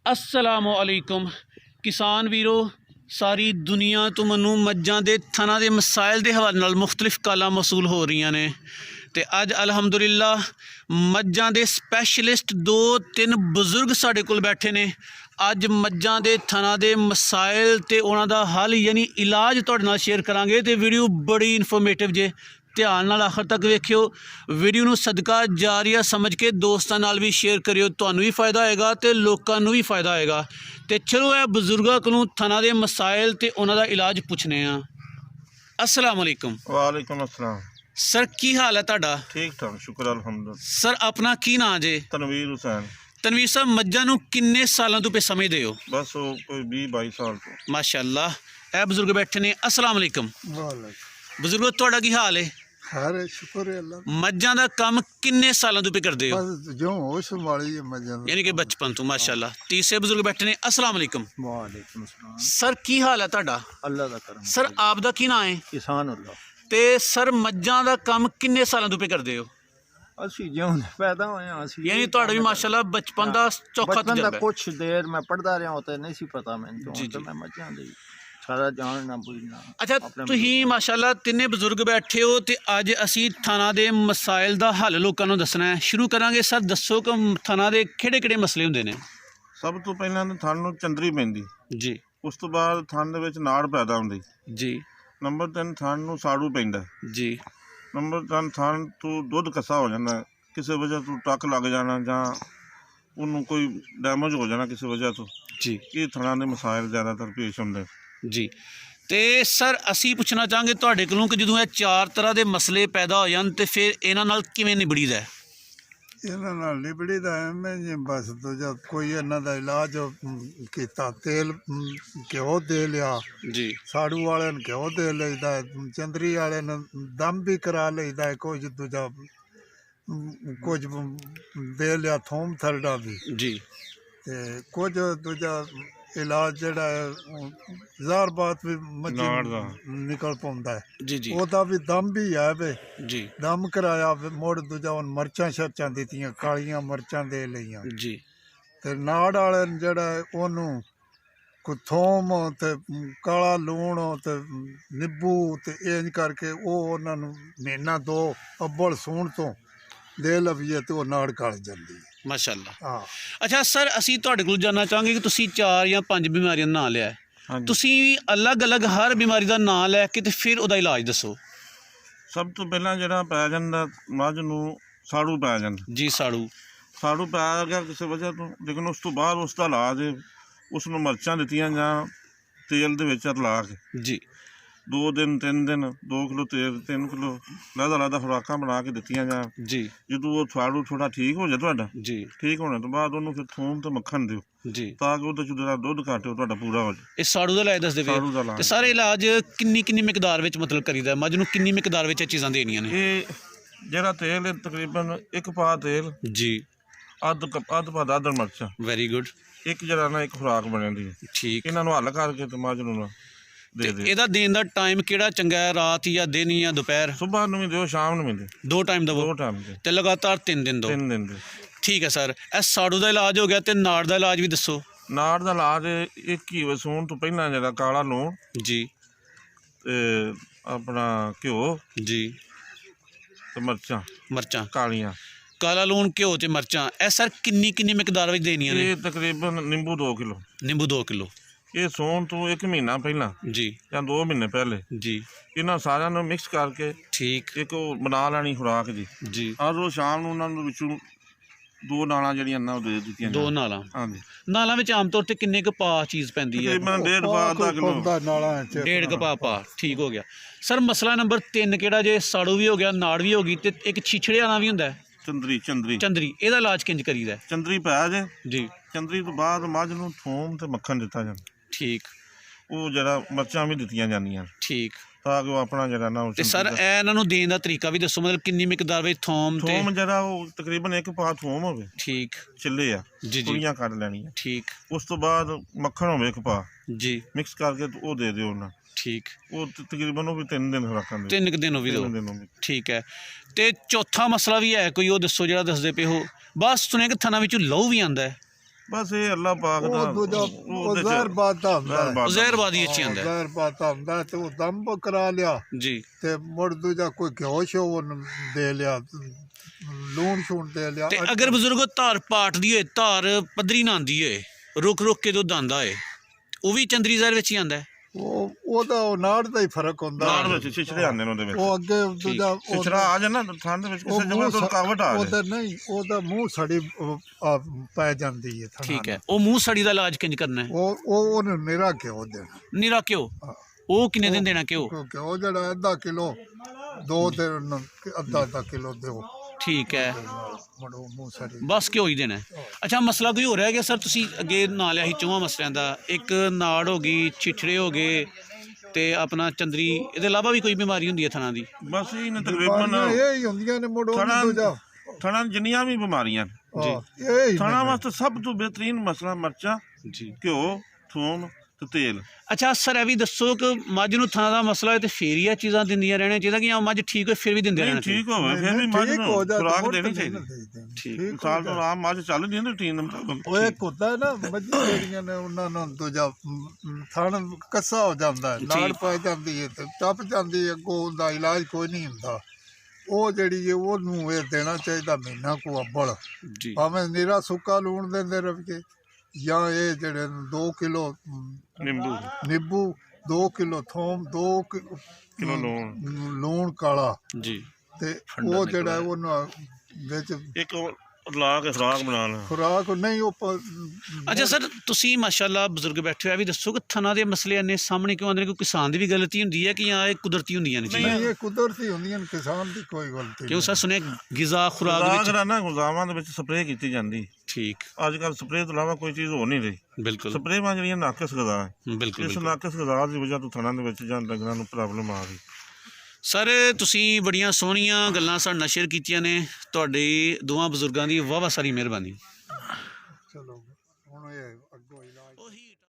अस्सलामुअलैकुम किसान वीरो सारी दुनिया तो मनु मज्जां दे थना दे मसाइल दे हवाले नाल मुख्तलिफ कालां मसूल हो रही ने ते अज अलहमदुलिल्ला मज्जां दे स्पैशलिस्ट दो तीन बुजुर्ग साडे कोल बैठे ने। अज मज्जां दे थना दे मसाइल ते उन्हां दा हल यानी इलाज तुहाडे नाल शेयर करांगे ते वीडियो बड़ी इन्फॉर्मेटिव जे ध्यान नाल आखिर तक वेखियो। वीडियो नूं सदका जारिया समझ के दोस्तां नाल भी शेयर करियो, तुहानूं भी फायदा होएगा ते लोकां नूं भी फायदा होएगा। ते चलो ए बुजुर्गां कोलों थना दे मसाइल ते उन्हां दा इलाज पुछने आ। अस्सलाम वालेकुम। वालेकुम अस्सलाम। सर की हाल है तुहाडा? ठीक ठाक शुक्र अल्हम्दुलिल्लाह। सर अपना की नां जे? तनवीर हुसैन। तनवीर साहब मज्जां नूं किन्ने सालां तो पे समझदे हो? बस वो कोई 20-22 साल तो। माशाअल्लाह। ए बुजुर्ग बैठे ने। अस्सलाम वालेकुम। बुजुर्गो तुहाडा की हाल है? हर शुक्र है अल्लाह। मज्जां दा कम किन्ने सालां तो पे करदे हो? बस जो होश वाली है मजा यानी कि बचपन तो माशाअल्लाह। तीसरे बुजुर्ग बैठे ने। अस्सलाम वालेकुम। वालेकुम अस्सलाम। सर की हाल है तुहाडा? अल्लाह दा करम। सर आप दा की नां है? किसान अल्लाह। ते सर मज्जां दा कम किन्ने सालां तो पे करदे हो? ਅਸੀਂ ਜਿਉਂ ਪੈਦਾ ਹੋਏ ਹਾਂ ਅਸੀਂ यानी तुहाडा भी माशाअल्लाह बचपन दा चौखा बचपन तजर्बा ਦਾ है। ਕੁਛ ਦੇਰ ਮੈਂ ਪੜਦਾ ਰਿਹਾ ਹੋਤਾ ਨਹੀਂ ਸੀ ਪਤਾ ਮੈਨੂੰ जी, ਤਾਂ जी। ਮੈਂ ਮੱਝਾਂ ਦੀ ਸਾਰਾ ਜਾਣਨਾ ਬੁੱਝਣਾ। अच्छा तुसीं माशाअल्लाह तिन्ने बुजुर्ग बैठे हो ते अज असीं थना दे मसाइल दा हल लोकां नूं दसना है। शुरू करांगे। सर दसो कि थना दे किहड़े-किहड़े मसले हुंदे ने? ਸਭ ਤੋਂ ਪਹਿਲਾਂ ਤਾਂ ਥਣ ਨੂੰ ਚੰਦਰੀ ਪੈਂਦੀ, जी ਉਸ ਤੋਂ ਬਾਅਦ ਥਣ ਦੇ ਵਿੱਚ ਨਾੜ ਪੈਦਾ ਹੁੰਦੀ। जी ਨੰਬਰ 3 ਥਣ ਨੂੰ ਸਾੜੂ ਪੈਂਦਾ। जी ਨੰਬਰ 3 ਥਣ ਤੋਂ ਦੁੱਧ ਕੱਸਾ ਹੋ ਜਾਂਦਾ, ਕਿਸੇ ਵਜ੍ਹਾ ਤੋਂ ਟੱਕ ਲੱਗ ਜਾਣਾ ਜਾਂ ਉਹਨੂੰ ਕੋਈ ਡੈਮੇਜ ਹੋ ਜਾਣਾ ਕਿਸੇ ਵਜ੍ਹਾ ਤੋਂ। जी ਇਹ ਥਣਾਂ ਦੇ ਮਸਾਇਲ ਜ਼ਿਆਦਾਤਰ ਪੇਸ਼ ਹੁੰਦੇ। जी ਤੇ ਸਰ ਅਸੀਂ ਪੁੱਛਣਾ ਚਾਹਾਂਗੇ ਤੁਹਾਡੇ ਕੋਲੋਂ ਕਿ ਜਦੋਂ ਇਹ ਚਾਰ ਤਰ੍ਹਾਂ ਦੇ ਮਸਲੇ ਪੈਦਾ ਹੋ ਜਾਣ ਤੇ ਫਿਰ ਇਹਨਾਂ ਨਾਲ ਕਿਵੇਂ ਨਿਬੜੀਦਾ ਹੈ? ਇਹਨਾਂ ਨਾਲ ਨਿਬੜੀ ਦਾ ਐਵੇਂ ਜੇ ਬਸ ਦੂਜਾ ਕੋਈ ਇਹਨਾਂ ਦਾ ਇਲਾਜ ਕੀਤਾ। ਤੇਲ ਘਿਓ ਦੇ ਲਿਆ, ਜੀ ਸਾੜੂ ਵਾਲਿਆਂ ਨੂੰ ਘਿਓ ਦੇ ਲਈਦਾ, ਚੰਦਰੀ ਵਾਲਿਆਂ ਨੂੰ ਦਮ ਵੀ ਕਰਾ ਲਈਦਾ, ਕੁਝ ਦੂਜਾ ਕੁਝ ਦੇ ਲਿਆ ਥੋਮ ਥਲੜਾ ਵੀ, ਜੀ ਤੇ ਕੁਝ ਦੂਜਾ ਇਲਾਜ ਜਿਹੜਾ ਹੈ ਜ਼ਹਿਰ ਬਾਤ ਵੀ ਨਾੜ ਦਾ ਨਿਕਲ ਪਾਉਂਦਾ ਹੈ। ਜੀ ਜੀ ਉਹਦਾ ਵੀ ਦਮ ਵੀ ਹੈ ਵੇ, ਜੀ ਦਮ ਕਰਾਇਆ ਮੁੜ ਦੂਜਾ ਹੁਣ ਮਰਚਾਂ ਸ਼ਰਚਾਂ ਦਿੱਤੀਆਂ, ਕਾਲੀਆਂ ਮਰਚਾਂ ਦੇ ਲਈਆਂ। ਜੀ ਤੇ ਨਾੜ ਵਾਲੇ ਨੂੰ ਜਿਹੜਾ ਹੈ ਉਹਨੂੰ ਕੋਈ ਥੋਮ ਤੇ ਕਾਲਾ ਲੂਣ ਤੇ ਨਿੰਬੂ ਤੇ ਇੰਜ ਕਰਕੇ ਉਹ ਉਹਨਾਂ ਨੂੰ ਮਹੀਨਾ ਦੋ ਅੱਬਲ ਸੂਣ ਤੋਂ ਦੇ ਲਵੀਏ ਤੇ ਉਹ ਨਾੜ ਗਲ ਜਾਂਦੀ ਹੈ। ਮਾਸ਼ਾਅੱਲਾ। ਹਾਂ ਅੱਛਾ ਸਰ ਅਸੀਂ ਤੁਹਾਡੇ ਕੋਲ ਜਾਣਨਾ ਚਾਹਾਂਗੇ ਕਿ ਤੁਸੀਂ 4 ਜਾਂ 5 ਬਿਮਾਰੀਆਂ ਦਾ ਨਾਂ ਲਿਆ ਹੈ। ਹਾਂਜੀ। ਤੁਸੀਂ ਅਲੱਗ-ਅਲੱਗ ਹਰ ਬਿਮਾਰੀ ਦਾ ਨਾਂ ਲੈ ਕੇ ਤੇ ਫਿਰ ਉਹਦਾ ਇਲਾਜ ਦੱਸੋ। ਸਭ ਤੋਂ ਪਹਿਲਾਂ ਜਿਹੜਾ ਪੈ ਜਾਂਦਾ ਮੱਝ ਨੂੰ ਸਾੜੂ ਪੈ ਜਾਂਦਾ। ਜੀ ਸਾੜੂ ਪੈ ਗਿਆ ਕਿਸੇ ਵਜ੍ਹਾ ਤੋਂ, ਲੇਕਿਨ ਉਸ ਤੋਂ ਬਾਅਦ ਉਸ ਦਾ ਇਲਾਜ ਉਸ ਨੂੰ ਮਿਰਚਾਂ ਦਿੱਤੀਆਂ ਜਾਂ ਤੇਲ ਦੇ ਵਿੱਚ ਰਲਾ ਕੇ ਜੀ 2 ਦਿਨ 3 ਦਿਨ 2 ਕਿਲੋ ਤੇਲ 3 ਕਿਲੋ ਅਲੱਗ ਖੁਰਾਕਾਂ ਬਣਾ ਕੇ ਦਿੱਤੀਆਂ ਜਾਂ ਜੀ ਜਦੋਂ ਉਹ ਸਾੜੂ ਥੋੜਾ ਠੀਕ ਹੋ ਜਾਏ ਤੁਹਾਡਾ, ਜੀ ਠੀਕ ਹੋਣੇ ਤੋਂ ਬਾਅਦ ਉਹਨੂੰ ਫਿਰ ਥੂਮ ਤੇ ਮੱਖਣ ਦਿਓ ਜੀ ਤਾਂ ਕਿ ਉਹਦੇ 'ਚ ਜਿਹੜਾ ਦੁੱਧ ਘੱਟ ਹੋ ਤੁਹਾਡਾ ਪੂਰਾ ਹੋ ਜਾਏ। ਇਹ ਸਾੜੂ ਦਾ ਇਲਾਜ ਦੱਸਦੇ ਪਏ ਸਾੜੂ ਦਾ ਤੇ ਇਲਾਜ ਸਾਰੇ ਇਲਾਜ ਕਿੰਨੀ ਮਿਕਦਾਰ ਵਿੱਚ ਮਤਲਬ ਕਰੀਦਾ? ਮੱਝ ਨੂੰ ਕਿੰਨੀ ਮਿਕਦਾਰ ਵਿੱਚ ਇਹ ਚੀਜ਼ਾਂ ਦੇਣੀਆਂ ਨੇ? ਇਹ ਜਿਹੜਾ ਤੇਲ ਤਕਰੀਬਨ 1 ਪਾ ਤੇਲ, ਜੀ ਅੱਧ ਪਾ ਦਾਦਰ ਮਿਰਚਾਂ, ਵੈਰੀ ਗੁੱਡ। ਇੱਕ ਜਿਹੜਾ ਨਾ ਇੱਕ ਖੁਰਾਕ ਬਣ ਜਾਂਦੀ ਹੈ। ਠੀਕ। ਇਹਨਾਂ ਨੂੰ ਹੱਲ ਕਰਕੇ ਤੇ ਮੱਝ ਨੂੰ ਨਾ ਦੇ ਦੇ। ਇਹਦਾ ਦੇਣ ਦਾ ਟਾਈਮ ਕਿਹੜਾ ਚੰਗਾ ਹੈ? ਰਾਤ ਜਾਂ ਦਿਨ ਜਾਂ ਦੁਪਹਿਰ? ਸੁਬਾਹ ਨੂੰ ਵੀ ਦਿਓ, ਸ਼ਾਮ ਨੂੰ ਵੀ ਦਿਓ, 2 ਟਾਈਮ ਦਵੋ 2 ਟਾਈਮ ਦੇ ਤੇ ਲਗਾਤਾਰ 3 ਦਿਨ ਦਿਓ। 3 ਦਿਨ ਦੇ। ਠੀਕ ਹੈ ਸਰ। ਇਹ ਸਾੜੂ ਦਾ ਇਲਾਜ ਹੋ ਗਿਆ ਤੇ ਨਾੜ ਦਾ ਇਲਾਜ ਵੀ ਦੱਸੋ। ਨਾੜ ਦਾ ਇਲਾਜ ਇੱਕ ਹੀ ਵਸੂਣ ਤੋਂ ਪਹਿਲਾਂ ਜਿਹੜਾ ਕਾਲਾ ਲੂਣ ਜੀ ਤੇ ਆਪਣਾ ਘਿਓ ਜੀ ਤੇ ਮਿਰਚਾਂ ਕਾਲੀਆਂ, ਕਾਲਾ ਲੂਣ ਘਿਓ ਤੇ ਮਿਰਚਾਂ ਇਹ ਸਰ ਕਿੰਨੀ ਮਿਕਦਾਰ ਵਿੱਚ ਦੇਣੀਆਂ ਨੇ? ਇਹ ਤਕਰੀਬਨ ਨਿੰਬੂ 2 ਕਿਲੋ। ਨਿੰਬੂ 2 ਕਿਲੋ। ਇਹ ਸੌਣ ਤੋਂ 1 ਮਹੀਨਾ ਪਹਿਲਾਂ ਜੀ ਜਾਂ 2 ਮਹੀਨੇ ਪਹਿਲੇ ਜੀ ਇਹਨਾਂ ਸਾਰਿਆਂ ਨੂੰ ਮਿਕਸ ਕਰਕੇ ਠੀਕ। ਇੱਕ ਉਹ ਬਣਾ ਲੈਣੀ ਖੁਰਾਕ ਜੀ। ਜੀ ਹਰ ਰੋਜ਼ ਸ਼ਾਮ ਨੂੰ ਉਹਨਾਂ ਨੂੰ ਵਿੱਚੋਂ 2 ਨਾਲਾਂ ਜਿਹੜੀਆਂ ਨਾ ਉਹ ਦੇ ਦਿੱਤੀਆਂ 2 ਨਾਲਾਂ। ਹਾਂਜੀ। ਨਾਲਾਂ ਵਿੱਚ ਆਮ ਤੌਰ ਤੇ ਕਿੰਨੇ ਕੁ ਪਾ ਚੀਜ਼ ਪੈਂਦੀ ਹੈ? ਤਕਰੀਬਨ 1.5 ਪਾ ਅੱਧਾ ਕਿਲੋ। ਨਾਲਾਂ ਚ 1.5 ਪਾ। ਠੀਕ ਹੋ ਗਿਆ ਸਰ। ਮਸਲਾ ਨੰਬਰ 3 ਕਿਹੜਾ ਜੇ? ਸਾੜੂ ਵੀ ਹੋ ਗਿਆ, ਨਾੜ ਵੀ ਹੋ ਗਈ ਤੇ ਇੱਕ ਛਿਛੜੇ ਵਾਲਾ ਵੀ ਹੁੰਦਾ ਹੈ ਚੰਦਰੀ ਚੰਦਰੀ। ਇਹਦਾ ਇਲਾਜ ਕਿੰਜ ਕਰੀਦਾ? ਚੰਦਰੀ ਪੈ ਜੇ, ਜੀ ਚੰਦਰੀ ਤੋਂ ਬਾਅਦ ਮੱਝ ਨੂੰ ਥੋਮ ਤੇ ਮੱਖਣ ਦਿੱਤਾ ਜਾਂਦਾ। ਠੀਕ। ਉਹ ਜਿਹੜਾ ਮਿਰਚਾਂ ਵੀ ਦਿੱਤੀਆਂ ਜਾਂਦੀਆਂ ਠੀਕ। ਤਾਂ ਕਿ ਉਹ ਆਪਣਾ ਜਿਹੜਾ ਨਾ ਤੇ ਸਰ ਇਹ ਇਹਨਾਂ ਨੂੰ ਦੇਣ ਦਾ ਤਰੀਕਾ ਵੀ ਦੱਸੋ, ਮਤਲਬ ਕਿੰਨੀ ਮਿਕਦਾਰ ਵਿੱਚ ਥੋਮ ਤੇ? ਥੋਮ ਜਿਹੜਾ ਉਹ ਤਕਰੀਬਨ 1 ਪਾ ਥੋਮ ਹੋਵੇ, ਠੀਕ। ਛਿੱਲੇ ਆ ਜੀ ਜੀ ਕੁੜੀਆਂ ਕੱਢ ਲੈਣੀਆਂ। ਠੀਕ। ਉਸ ਤੋਂ ਬਾਅਦ ਮੱਖਣ ਹੋਵੇ 1 ਪਾ, ਜੀ ਮਿਕਸ ਕਰਕੇ ਤੇ ਉਹ ਦੇ ਦਿਓ ਉਹਨਾਂ। ਠੀਕ। ਉਹ ਤਕਰੀਬਨ ਉਹ ਵੀ 3 ਦਿਨ ਖੁਰਾਕਾਂ ਦੇ। 3 ਦਿਨ ਉਹ ਵੀ ਦਿਓ। 3 ਦਿਨ ਉਹ ਵੀ। ਠੀਕ ਹੈ। ਤੇ ਚੌਥਾ ਮਸਲਾ ਵੀ ਹੈ ਕੋਈ, ਉਹ ਦੱਸੋ ਜਿਹੜਾ ਦੱਸਦੇ ਪਏ ਹੋ। ਬਸ ਸੁਣਿਆ ਕਿ ਥਣਾ ਵਿੱਚੋਂ ਲਹੂ ਵੀ ਆਉਂਦਾ ਹੈ। ਬਸ ਇਹ ਅੱਲਾਹ ਪਾਕ ਦਾ ਉਹ ਦੂਜਾ ਉਹ ਜ਼ਹਿਰਬਾਦ ਦਾ ਹੁੰਦਾ ਜ਼ਹਿਰਬਾਦੀ ਵਿੱਚ ਹੀ ਆਉਂਦਾ ਹੈ। ਜ਼ਹਿਰਬਾਦ ਦਾ ਹੁੰਦਾ ਤੇ ਉਹ ਦਮ ਕਰਾ ਲਿਆ ਜੀ ਤੇ ਮੁੜ ਦੂਜਾ ਕੋਈ ਘਿਓ ਸ਼ੋ ਉਹਨੂੰ ਦੇ ਲਿਆ, ਲੂਣ ਸ਼ੂਣ ਦੇ ਲਿਆ। ਤੇ ਅਗਰ ਬਜ਼ੁਰਗੋ ਧਾਰ ਪਾਟਦੀ ਹੋਏ, ਧਾਰ ਪੱਧਰੀ ਨਾ ਆਉਂਦੀ ਹੋਏ, ਰੁਕ ਰੁਕ ਕੇ ਦੁੱਧ ਆਉਂਦਾ ਹੋਏ, ਉਹ ਵੀ ਚੰਦਰੀ ਜ਼ਹਿਰ ਵਿੱਚ ਹੀ ਆਉਂਦਾ ਹੈ? ਉਹਦਾ ਉਹ ਨਾੜ ਦਾ ਹੀ ਫਰਕ ਹੁੰਦਾ। ਨਾੜ ਵਿੱਚ ਛਿਛੜੇ ਆਉਂਦੇ ਨੇ ਉਹਦੇ ਵਿੱਚ। ਉਹ ਅੱਗੇ ਦੂਜਾ ਛਿਛੜਾ ਆ ਜਾਂਦਾ ਠੰਡ ਵਿੱਚ ਕਿਸੇ ਜਗ੍ਹਾ ਤੋਂ ਰੁਕਾਵਟ ਆ ਉਹਦਾ ਨਹੀਂ, ਉਹਦਾ ਮੂੰਹ ਸੜੀ ਪੈ ਜਾਂਦੀ ਹੈ। ਠੀਕ ਹੈ, ਉਹ ਮੂੰਹ ਸੜੀ ਦਾ ਇਲਾਜ ਕਿੰਜ ਕਰਨਾ ਹੈ? ਉਹਨੂੰ ਨਿਰਾ ਘਿਓ ਦੇਣਾ। ਨਿਰਾ ਘਿਓ? ਉਹ ਕਿੰਨੇ ਦਿਨ ਦੇਣਾ ਘਿਓ? ਘਿਓ ਜਿਹੜਾ ਅੱਧਾ ਕਿਲੋ, 2 ਦਿਨ ਅੱਧਾ ਕਿਲੋ ਦਿਓ। ਠੀਕ ਹੈ, ਮੂੰਹ ਸੜੀ ਬਸ ਘਿਓ ਹੀ ਦੇਣਾ। ਅੱਛਾ, ਮਸਲਾ ਕੋਈ ਹੋ ਰਿਹਾ ਕਿ ਸਰ ਤੁਸੀਂ ਅੱਗੇ ਨਾਂ ਲਿਆ ਸੀ 4 ਮਸਲਿਆਂ ਦਾ, ਇੱਕ ਨਾੜ ਹੋ ਗਈ, ਛਿਛੜੇ ਹੋ ਗਏ ਤੇ ਆਪਣਾ ਚੰਦਰੀ, ਇਹਦੇ ਇਲਾਵਾ ਵੀ ਕੋਈ ਬਿਮਾਰੀ ਹੁੰਦੀ ਹੈ ਥਣਾ ਦੀ? ਬਸ ਇਹ ਨੇ ਤਕਰੀਬਨ ਇਹ ਹੀ ਹੁੰਦੀਆਂ ਨੇ। ਮੁੜ ਥਣਾ ਜਿੰਨੀਆਂ ਵੀ ਬਿਮਾਰੀਆਂ ਜੀ, ਥਣਾ ਵਾਸਤੇ ਸਭ ਤੋਂ ਬਿਹਤਰੀਨ ਮਸਲਾ ਮਿਰਚਾਂ ਜੀ, ਘਿਓ, ਥੂਮ ਤੇ ਤੇਲ। ਅੱਛਾ ਸਰ, ਇਹ ਵੀ ਦੱਸੋ ਕਿ ਮੱਝ ਨੂੰ ਥਣਾ ਦਾ ਮਸਲਾ ਹੈ ਤੇ ਫੇਰ ਹੀ ਇਹ ਚੀਜ਼ਾਂ ਦਿੰਦੀਆਂ ਰਹਿਣੀਆਂ ਚਾਹੀਦਾ ਕਿ ਜਾਂ ਮੱਝ ਠੀਕ ਹੋਏ ਫਿਰ ਵੀ ਦਿੰਦੇ ਰਹਿਣਾ ਚਾਹੀਦਾ? ਠੀਕ ਹੋਵੇ ਫਿਰ ਵੀ ਮੱਝ ਨੂੰ ਖੁਰਾਕ ਦੇਣੀ ਚਾਹੀਦੀ। ਠੀਕ, ਸਾਲ ਤੋਂ ਆਰਾਮ ਮੱਝ ਚੱਲ ਨਹੀਂ ਰੂਟੀਨ ਦੇ ਮੁਤਾਬਕ। ਉਹ ਇੱਕ ਹੁੰਦਾ ਹੈ ਨਾ, ਮੱਝਾਂ ਜਿਹੜੀਆਂ ਨੇ ਉਹਨਾਂ ਨੂੰ ਦੂਜਾ ਥਣ ਕੱਸਾ ਹੋ ਜਾਂਦਾ ਹੈ, ਨਾੜ ਪੈ ਜਾਂਦੀ ਹੈ ਤੇ ਟੱਪ ਜਾਂਦੀ ਹੈ, ਅੱਗੋਂ ਉਹਦਾ ਇਲਾਜ ਕੋਈ ਨਹੀਂ ਹੁੰਦਾ। ਉਹ ਜਿਹੜੀ ਹੈ ਉਹਨੂੰ ਇਹ ਦੇਣਾ ਚਾਹੀਦਾ ਮਹੀਨਾ ਕੋ ਅੱਬਲ, ਭਾਵੇਂ ਨੀਰਾ ਸੁੱਕਾ ਲੂਣ ਦਿੰਦੇ ਰਹੀਏ ਜਾਂ ਇਹ ਜਿਹੜੇ 2 ਕਿਲੋ ਨਿੰਬੂ, 2 ਕਿਲੋ ਥੋਮ, 2 ਕਿਲੋ ਲੂਣ ਕਾਲਾ ਜੀ, ਤੇ ਉਹ ਜਿਹੜਾ ਉਹਨਾਂ ਵਿੱਚ ਇੱਕ ਲਾ ਕੇ ਖੁਰਾਕ ਬਣਾ ਲਾ। ਖੁਰਾਕ ਨਹੀਂ ਉਹ। ਅੱਛਾ ਸਰ, ਤੁਸੀਂ ਮਾਸ਼ਾਅੱਲਾ ਬਜ਼ੁਰਗ ਬੈਠੇ ਹੋ, ਇਹ ਵੀ ਦੱਸੋ ਕਿ ਥਣਾ ਦੇ ਮਸਲੇ ਇੰਨੇ ਸਾਹਮਣੇ ਕਿਉਂ ਆਉਂਦੇ ਨੇ? ਕੋਈ ਕਿਸਾਨ ਦੀ ਵੀ ਗਲਤੀ ਹੁੰਦੀ ਹੈ ਕਿ ਜਾਂ ਇਹ ਕੁਦਰਤੀ ਹੁੰਦੀਆਂ ਨੇ? ਨਹੀਂ, ਇਹ ਕੁਦਰਤੀ ਹੁੰਦੀਆਂ ਨੇ, ਕਿਸਾਨ ਦੀ ਕੋਈ ਗਲਤੀ ਕਿਉਂ ਸਰ? ਸੁਣਿਆ ਗਿਜ਼ਾ ਖੁਰਾਕ ਵਿੱਚ ਨਾ ਗੁਜ਼ਾਵਾਂ ਦੇ ਵਿੱਚ ਸਪਰੇਅ ਕੀਤੀ ਜਾਂਦੀ। ਠੀਕ, ਅੱਜ ਕੱਲ੍ਹ ਸਪਰੇਅ ਤੋਂ ਇਲਾਵਾ ਕੋਈ ਚੀਜ਼ ਹੋ ਨਹੀਂ ਰਹੀ। ਬਿਲਕੁਲ ਸਪਰੇਆਂ ਜਿਹੜੀਆਂ ਨਾਕਸ ਗਜ਼ਾ ਹੈ, ਬਿਲਕੁਲ ਇਸ ਨਾਕਸ ਗਜ਼ਾ ਦੀ ਵਜ੍ਹਾ ਤੋਂ ਥਣਾ ਦੇ ਵਿੱਚ ਜਾਂ ਡੰਗਰਾਂ ਨੂੰ ਪ੍ਰੋਬਲਮ ਆ ਰਹੀ। ਸਰ, ਤੁਸੀਂ ਬੜੀਆਂ ਸੋਹਣੀਆਂ ਗੱਲਾਂ ਸਾਡੇ ਨਾਲ ਸ਼ੇਅਰ ਕੀਤੀਆਂ ਨੇ। ਤੁਹਾਡੇ ਦੋਵਾਂ ਬਜ਼ੁਰਗਾਂ ਦੀ ਵਾਹਵਾ ਸਾਰੀ ਮਿਹਰਬਾਨੀ। ਚਲੋ ਹੁਣ ਇਹ ਅੱਗੋਂ ਇਲਾਜ